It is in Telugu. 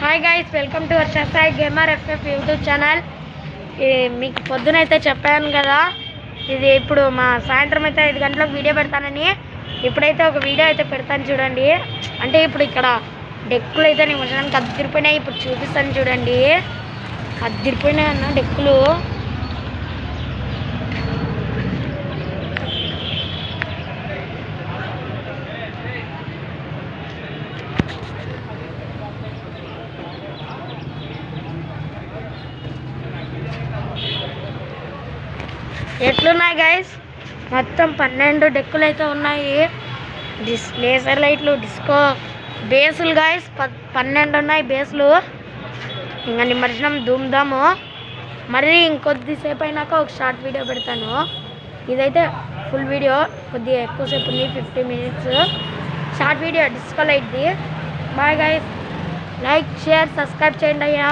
Hi guys, welcome to our Sai gamer FF YouTube channel. మీకు పొద్దునైతే చెప్పాను కదా, ఇది ఇప్పుడు మా సాయంత్రం అయితే 5 గంటలకు వీడియో పెడతానని. ఇప్పుడైతే ఒక వీడియో అయితే పెడతాను చూడండి. అంటే ఇప్పుడు ఇక్కడ డెక్కులు అయితే నిమిషానికి అద్దరిపోయినాయి. ఇప్పుడు చూపిస్తాను చూడండి. అద్దరిపోయినాయి అన్న డెక్కులు. ఎట్లున్నాయి గైస్, మొత్తం 12 డెక్కులు అయితే ఉన్నాయి. లేజర్ లైట్లు, డిస్కో బేసులు గైస్ 12 ఉన్నాయి బేసులు. ఇంకా నిమజ్జనం ధూమ్ధాము. మరి ఇంకొద్దిసేపు అయినాక ఒక షార్ట్ వీడియో పెడతాను. ఇదైతే ఫుల్ వీడియో, కొద్దిగా ఎక్కువసేపు ఉంది, 50 మినిట్స్ షార్ట్ వీడియో డిస్కో లైట్ది. Bye guys, like share subscribe చేయండి అయ్యా.